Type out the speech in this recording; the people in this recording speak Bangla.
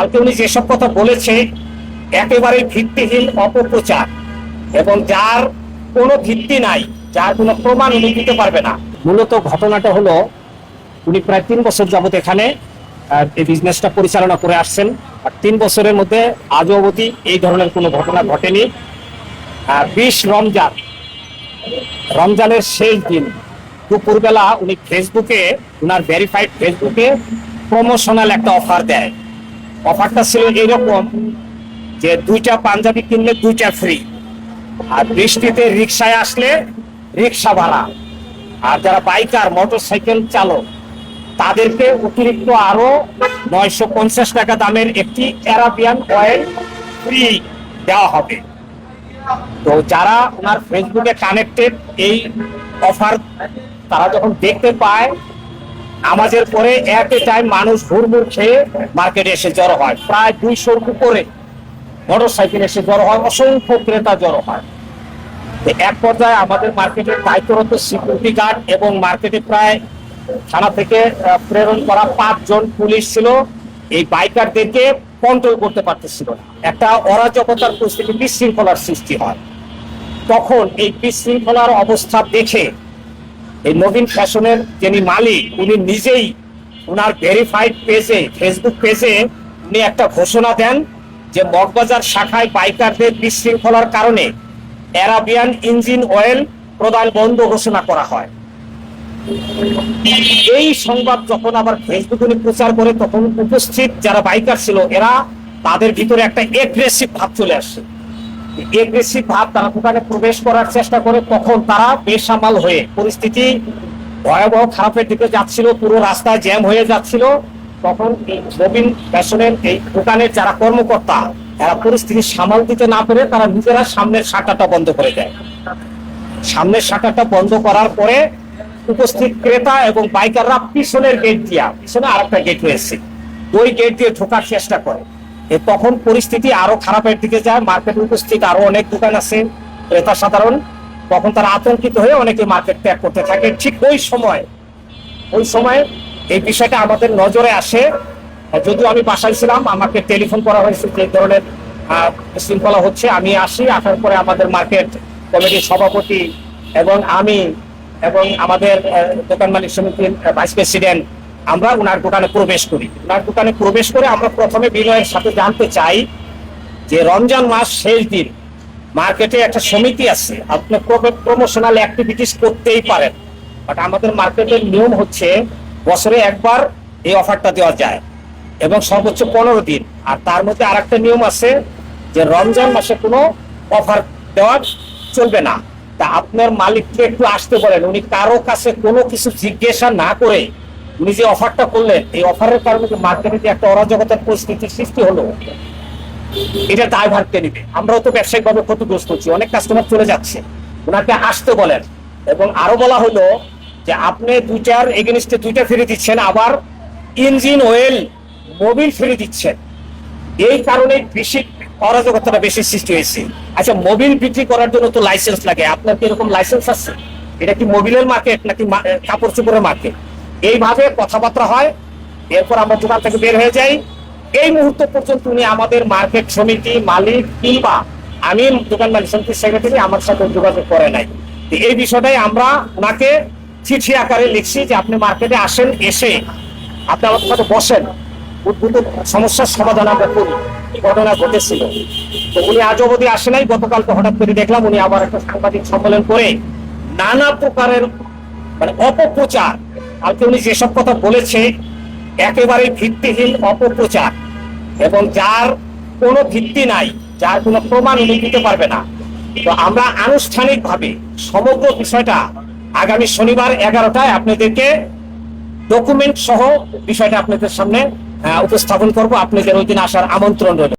কালকে উনি যেসব কথা বলেছে একেবারে ভিত্তিহীন অপপ্রচার, এবং যার কোনো ভিত্তি নাই, যার কোনো প্রমাণ উনি দিতে পারবে না। মূলত ঘটনাটা হলো, উনি প্রায় 3 বছর যাবত এখানে এই বিজনেসটা পরিচালনা করে আসছেন, আর 3 বছরের মধ্যে আজও অবধি এই ধরনের কোনো ঘটনা ঘটেনি। 20 রমজানের শেষ দিন দুপুরবেলা উনি ফেসবুকে, উনার ভেরিফাইড ফেসবুকে প্রমোশনাল একটা অফার দেয়। অফারটা ছিল এইরকম যে 2টা পাঞ্জাবি কিনলে 2টা ফ্রি, আর বৃষ্টিতে রিক্সায় আসলে রিক্সা ভাড়া, আর যারা বাইকার মোটরসাইকেল চালক তাদেরকে অতিরিক্ত আরো 950 টাকা দামের একটি অ্যারাবিয়ান অয়েল ফ্রি দেওয়া হবে। তো যারা ওনার ফেসবুকে কানেক্টেড, এই অফার তারা যখন দেখতে পায়, নামাজের পরে এট এ টাইম মানুষ হুড়মুড় খেয়ে মার্কেটে এসে জড়ো হয়। প্রায় 200 উপরে মোটরসাইকেল এসে জড়ো হয়, অসংখ্য ক্রেতা জড়ো হয়। এক পর্যায়ে আমাদের মার্কেটের দায়িত্বরত সিকিউরিটি গার্ড এবং মার্কেটে প্রায় থানা থেকে প্রেরণ করা 5 জন পুলিশ ছিল, এই বাইকারদেরকে কন্ট্রোল করতে পারতেছিল না। একটা অরাজকতার পরিস্থিতি, বিশৃঙ্খলার সৃষ্টি হয়। তখন এই বিশৃঙ্খলার অবস্থা দেখে এই নবীন ফ্যাশনের যিনি মালিক, উনি নিজেই উনার ভেরিফাইড পেজে, ফেসবুক পেজে উনি একটা ঘোষণা দেন যে মগবাজার শাখায় বাইকারদের বিশৃঙ্খলার কারণে অ্যারাবিয়ান ইঞ্জিন অয়েল প্রদান বন্ধ ঘোষণা করা হয়। এই সংবাদ যখন আবার ফেসবুকে উনি প্রচার করে, তখন উপস্থিত যারা বাইকার ছিল এরা, তাদের ভিতরে একটা এগ্রেসিভ ভাব চলে আসে। এগ্রেসিভ ভাব, তারা দোকানে প্রবেশ করার চেষ্টা করে। তখন তারা বেসামাল হয়ে, পরিস্থিতি ভয়াবহ খারাপের দিকে যাচ্ছিল, পুরো রাস্তা জ্যাম হয়ে যাচ্ছিল। তখন এই নবীন ফ্যাশনের এই দোকানের যারা কর্মকর্তা, এরা পরিস্থিতি সামাল দিতে না পেরে তারা নিজেরা সামনের শাটারটা বন্ধ করে দেয়। সামনের শাটারটা বন্ধ করার পরে উপস্থিত ক্রেতা এবং বাইকাররা পিছনের গেট দিয়া, পিছনে আরেকটা গেট রয়েছে, ওই গেট দিয়ে ঢোকার চেষ্টা করে। তখন পরিস্থিতি আরো খারাপের দিকে যায়। মার্কেটে উপস্থিত আরো অনেক দোকান আছে, ক্রেতা সাধারণ, তখন তারা আতঙ্কিত হয়ে অনেকে মার্কেট ত্যাগ করতে থাকে। ঠিক ওই সময় এই বিষয়টা আমাদের নজরে আসে। যদিও আমি বাসায় ছিলাম, আমাকে টেলিফোন করা হয়েছে যে ধরনের শৃঙ্খলা হচ্ছে। আমি আসি, আসার পরে আমাদের মার্কেট কমিটির সভাপতি এবং আমি এবং আমাদের দোকান মালিক সমিতির ভাইস প্রেসিডেন্ট, আমরা ওনার দোকানে প্রবেশ করি। ওনার দোকানে প্রবেশ করে আমরা প্রথমে বিনয়ের সাথে জানতে চাই যে রমজান মাস শেষ দিন, মার্কেটে একটা সমিতি আছে, আপনি প্রমোশনাল অ্যাক্টিভিটিস করতেই পারেন, বাট আমাদের মার্কেটের নিয়ম হচ্ছে বছরে একবার এই অফারটা দেওয়া যায় এবং সর্বোচ্চ 15 দিন। আর তার মধ্যে আরেকটা নিয়ম আছে যে রমজান মাসে কোনো অফার দেওয়া চলবে না। তা আপনার মালিককে একটু আসতে বলেন। উনি কারো কাছে কোনো কিছু জিজ্ঞাসা না করে উনি যে অফারটা করলেন, এই অফারের কারণে যে মার্কেটে যে একটা অরাজকতার পরিস্থিতির সৃষ্টি হলো, এটা দায়ভার কে নিবে? আমরাও তো ব্যবসায়িকভাবে ক্ষতিগ্রস্ত হচ্ছি, অনেক কাস্টমার চলে যাচ্ছে। ওনাকে আসতে বলেন। এবং আরো বলা হলো যে আপনি 2টার এগেনস্টে 2টা ফ্রি দিচ্ছেন, আবার ইঞ্জিন অয়েল, মোবিল ফ্রি দিচ্ছেন। এই কারণে বেশি অরাজকতাটা বেশি সৃষ্টি হয়েছে। আচ্ছা, মোবিল বিক্রি করার জন্য তো লাইসেন্স লাগে, আপনার কি এরকম লাইসেন্স আছে? এটা কি মোবিলের মার্কেট নাকি কাপড় চোপড়ের মার্কেট? এইভাবে কথাবার্তা হয়। এরপর আমরা দোকান থেকে বের হয়ে যাই। এই মুহূর্ত পর্যন্ত উনি আমাদের মার্কেট সমিতি মালিক কিংবা আমি দোকান মালিক সমিতির সেক্রেটারি আমার সাথে যোগাযোগ করে নাই। এই বিষয়টাই আমরা ওনাকে চিঠি আকারে লিখছি যে আপনি মার্কেটে আসেন, এসে আপনি আমার সাথে বসেন, উদ্ভূত সমস্যার সমাধান আমরা করি। ঘটনা ঘটেছিল, তো উনি আজ অবধি আসে নাই। গতকালকে হঠাৎ করে দেখলাম উনি আবার একটা সাংবাদিক সম্মেলন করে নানা প্রকারের অপপ্রচার, কালকে উনি যেসব কথা বলেছে একেবারে ভিত্তিহীন অপপ্রচার, এবং যার কোনো ভিত্তি নাই, যার কোনো প্রমাণ উনি দিতে পারবে না। তো আমরা আনুষ্ঠানিকভাবে সমগ্র বিষয়টা আগামী শনিবার 11টায় আপনাদেরকে ডকুমেন্ট সহ বিষয়টা আপনাদের সামনে উপস্থাপন করব। আপনাদের ওই দিন আসার আমন্ত্রণ রইল।